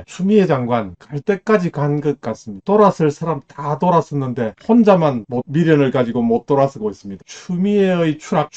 추미애 장관 갈 때까지 간 것 같습니다. 돌아설 사람 다 돌았었는데 혼자만 미련을 가지고 못 돌아서고 있습니다. 추미애의 추락,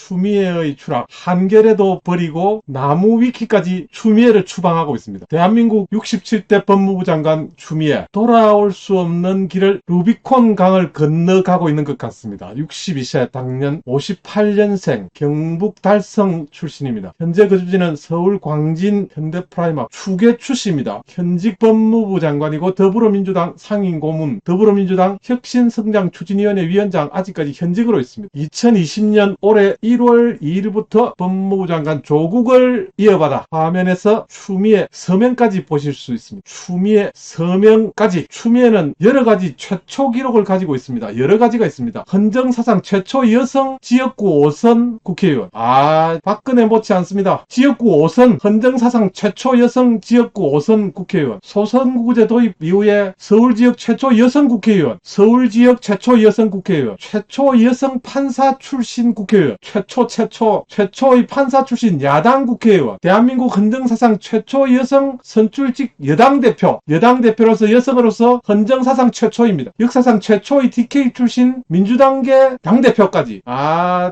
한겨레도 버리고 나무 위키까지 추미애를 추방하고 있습니다. 대한민국 67대 법무부 장관 추미애, 돌아올 수 없는 길을 루비콘 강을 건너가고 있는 것 같습니다. 62세, 당년 58년생, 경북 달성 출신입니다. 현재 거주지는 서울 광진 현대프라이마 추계 출시입니다. 현직 법무부 장관이고 더불어민주당 상임고문, 더불어민주당 혁신성장추진위원회 위원장, 아직까지 현직으로 있습니다. 2020년 올해 1월 2일부터 법무부 장관 조국을 이어받아 화면에서 추미애 서명까지 보실 수 있습니다. 추미애 서명까지. 추미애는 여러가지 최초 기록을 가지고 있습니다. 여러가지가 있습니다. 헌정사상 최초 여성 지역구 5선 국회의원. 박근혜 못지 않습니다. 지역구 5선, 헌정사상 최초 여성 지역구 5선 국회의원. 소선구제 도입 이후에 서울지역 최초 여성 국회의원, 서울지역 최초 여성 국회의원, 최초 여성 판사 출신 국회의원, 최초의 판사 출신 야당 국회의원, 대한민국 헌정사상 최초 여성 선출직 여당 대표로서 여성으로서 헌정사상 최초입니다. 역사상 최초의 DK 출신 민주당계 당대표까지.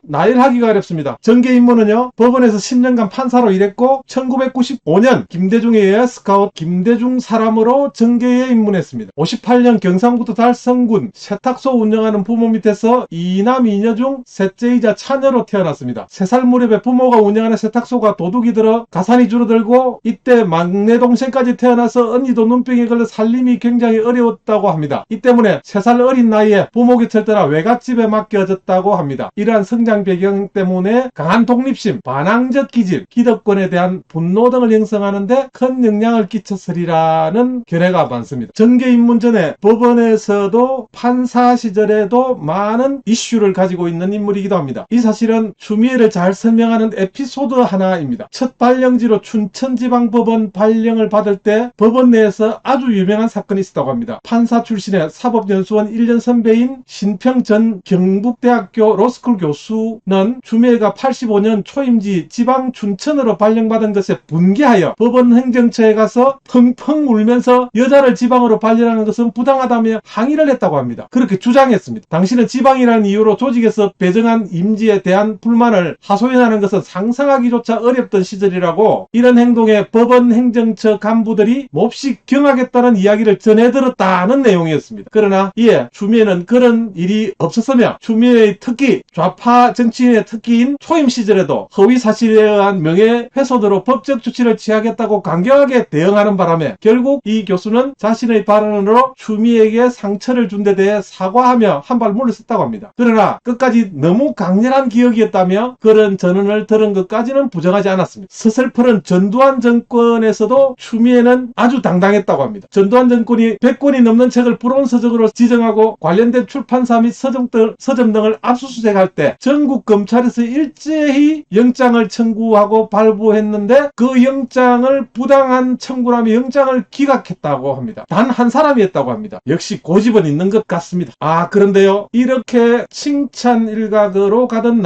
나열하기가 어렵습니다. 전계 임무는요, 법원에서 10년간 판사로 일했고 1995년 김대중에 의해 스카웃 김대중 사람으로 정계에 입문했습니다. 58년 경상북도 달성군 세탁소 운영하는 부모 밑에서 이남 이녀 중 셋째이자 차녀로 태어났습니다. 3살 무렵에 부모가 운영하는 세탁소가 도둑이 들어 가산이 줄어들고 이때 막내 동생까지 태어나서 언니도 눈병에 걸려 살림이 굉장히 어려웠다고 합니다. 이 때문에 3살 어린 나이에 부모 곁을 떠나 외갓집에 맡겨졌다고 합니다. 이러한 성장 배경 때문에 강한 독립심, 반항적 기질, 기득권에 대한 분노 등을 형성하는데 큰 영향을 끼쳤으리라는 견해가 많습니다. 정계 입문 전에 법원에서도 판사 시절에도 많은 이슈를 가지고 있는 인물이기도 합니다. 이 사실은 추미애를 잘 설명하는 에피소드 하나입니다. 첫 발령지로 춘천지방법원 발령을 받을 때 법원 내에서 아주 유명한 사건이 있었다고 합니다. 판사 출신의 사법연수원 1년 선배인 신평 전 경북대학교 로스쿨 교수는 추미애가 85년 초임지 지방 춘천으로 발령받은 것에 분개하여 법원 행정처에 가서 펑펑 울면서 여자를 지방으로 발령하는 것은 부당하다며 항의를 했다고 합니다. 그렇게 주장했습니다. 당신은 지방이라는 이유로 조직에서 배정한 임지에 대한 불만을 하소연하는 것은 상상하기조차 어렵던 시절이라고, 이런 행동에 법원 행정처 간부들이 몹시 경악했다는 이야기를 전해들었다는 내용이었습니다. 그러나 이에 추미애는 그런 일이 없었으며 추미애의 특기, 좌파 정치인의 특기인 초임 시절에도 허위 사실에 의한 명예훼손으로 법적 조치를 취하겠다고 강경하게 대응하는 바람에 결국 이 교수는 자신의 발언으로 추미애에게 상처를 준 데 대해 사과하며 한 발 물러섰다고 합니다. 그러나 끝까지 너무 강렬한 기억이었다며 그런 전언을 들은 것까지는 부정하지 않았습니다. 서슬퍼런 전두환 정권에서도 추미애는 아주 당당했다고 합니다. 전두환 정권이 100권이 넘는 책을 불온서적으로 지정하고 관련된 출판사 및 서점 등을 압수수색할 때 전국 검찰에서 일제히 영장을 청구하고 발부했는데 그 영장을 부당한 청구라며 영장을 기각했다고 합니다. 단 한 사람이었다고 합니다. 역시 고집은 있는 것 같습니다. 그런데요, 이렇게 칭찬 일각으로 가던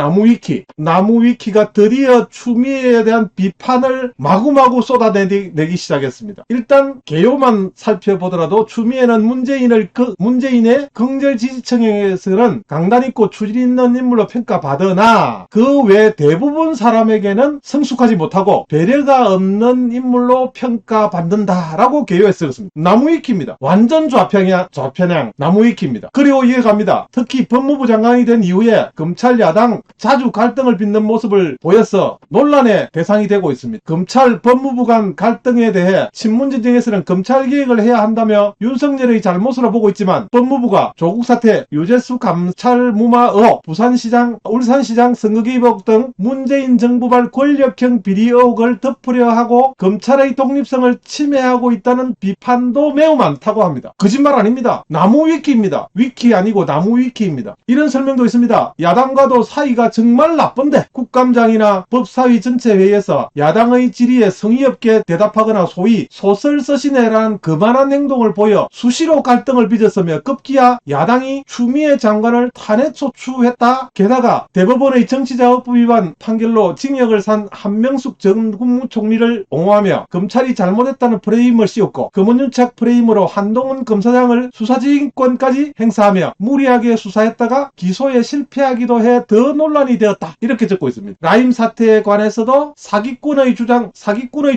나무위키가 드디어 추미애에 대한 비판을 마구마구 쏟아내기 시작했습니다. 일단 개요만 살펴보더라도 추미애는 문재인의 긍정 지지층에서는 강단 있고 추진 있는 인물로 평가받으나 그 외 대부분 사람에게는 성숙하지 못하고 배려가 없는 인물로 평가받는다라고 개요에 쓰였습니다. 나무위키입니다. 완전 좌편향 나무위키입니다. 그리고 이해갑니다. 특히 법무부 장관이 된 이후에 검찰 야당 자주 갈등을 빚는 모습을 보여서 논란의 대상이 되고 있습니다. 검찰 법무부 간 갈등에 대해 신문진정에서는 검찰개혁을 해야 한다며 윤석열의 잘못으로 보고 있지만 법무부가 조국 사태, 유재수 감찰 무마 의혹, 부산시장, 울산시장 선거 개입 의혹 등 문재인 정부발 권력형 비리 의혹을 덮으려 하고 검찰의 독립성을 침해하고 있다는 비판도 매우 많다고 합니다. 거짓말 아닙니다. 나무위키입니다. 위키 아니고 나무위키입니다. 이런 설명도 있습니다. 야당과도 사이가 정말 나쁜데 국감장이나 법사위 전체 회의에서 야당의 질의에 성의 없게 대답하거나 소위 소설 쓰시네라는 거만한 행동을 보여 수시로 갈등을 빚었으며 급기야 야당이 추미애 장관을 탄핵 소추했다. 게다가 대법원의 정치자금법 위반 판결로 징역을 산 한명숙 전 국무총리를 옹호하며 검찰이 잘못했다는 수사라는 프레임을 씌웠고 금원윤책 프레임으로 한동훈 검사장을 수사지휘권까지 행사하며 무리하게 수사했다가 기소에 실패하기도 해 더 논란이 되었다. 이렇게 적고 있습니다. 라임 사태에 관해서도 사기꾼의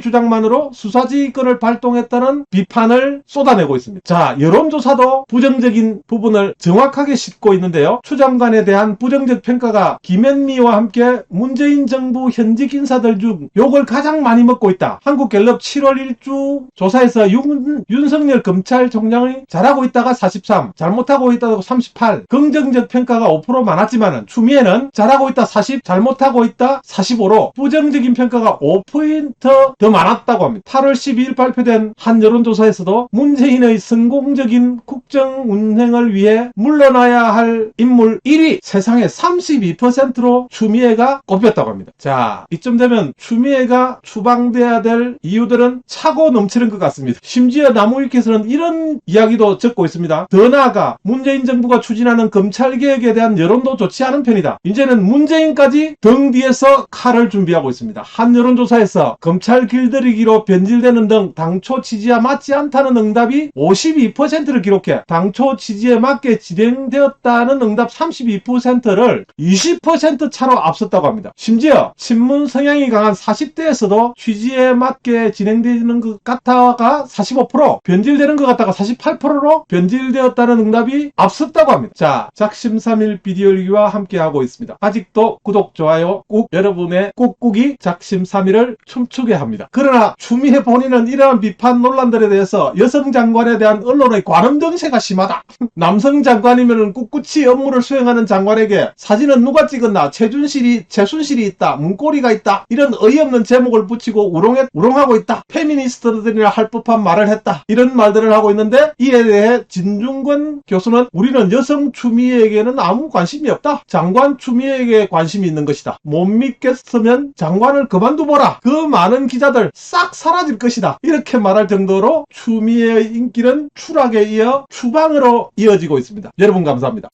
주장만으로 수사지휘권을 발동했다는 비판을 쏟아내고 있습니다. 자, 여론조사도 부정적인 부분을 정확하게 싣고 있는데요. 추 장관에 대한 부정적 평가가 김현미와 함께 문재인 정부 현직 인사들 중 욕을 가장 많이 먹고 있다. 한국갤럽 7월 1주 조사에서 윤석열 검찰총장이 잘하고 있다가 43, 잘못하고 있다가 38, 긍정적 평가가 5% 많았지만 추미애는 잘하고 있다 40, 잘못하고 있다 45로 부정적인 평가가 5포인트 더 많았다고 합니다. 8월 12일 발표된 한 여론조사에서도 문재인의 성공적인 국정 운행을 위해 물러나야 할 인물 1위, 세상의 32%로 추미애가 꼽혔다고 합니다. 자, 이쯤 되면 추미애가 추방돼야 될 이유들은 차고 넘치는 것 같습니다. 심지어 나무위키에서는 이런 이야기도 적고 있습니다. 더 나아가 문재인 정부가 추진하는 검찰개혁에 대한 여론도 좋지 않은 편이다. 이제는 문재인까지 등 뒤에서 칼을 준비하고 있습니다. 한 여론조사에서 검찰 길들이기로 변질되는 등 당초 취지와 맞지 않다는 응답이 52%를 기록해 당초 취지에 맞게 진행되었다는 응답 32%를 20% 차로 앞섰다고 합니다. 심지어 친문 성향이 강한 40대에서도 취지에 맞게 진행되는 것 같다가 45%, 변질되는 것 같다가 48%로 변질되었다는 응답이 앞섰다고 합니다. 자, 작심삼일 비디오일기와 함께하고 있습니다. 아직도 구독, 좋아요 꾹, 여러분의 꾹꾹이 작심삼일을 춤추게 합니다. 그러나 추미애 본인은 이러한 비판 논란들에 대해서 여성 장관에 대한 언론의 관음등세가 심하다. 남성 장관이면 꿋꿋이 업무를 수행하는 장관에게 사진은 누가 찍었나, 최순실이 있다, 문고리가 있다, 이런 어이없는 제목을 붙이고 우롱하고 있다, 페미니스트들이나 할 법한 말을 했다, 이런 말들을 하고 있는데, 이에 대해 진중권 교수는 우리는 여성 추미애에게는 아무 관심이 없다, 장관 추미애에게 관심이 있는 것이다, 못 믿겠으면 장관을 그만둬보라, 그 많은 기자들 싹 사라질 것이다, 이렇게 말할 정도로 추미애의 인기는 추락에 이어 추방으로 이어지고 있습니다. 여러분 감사합니다.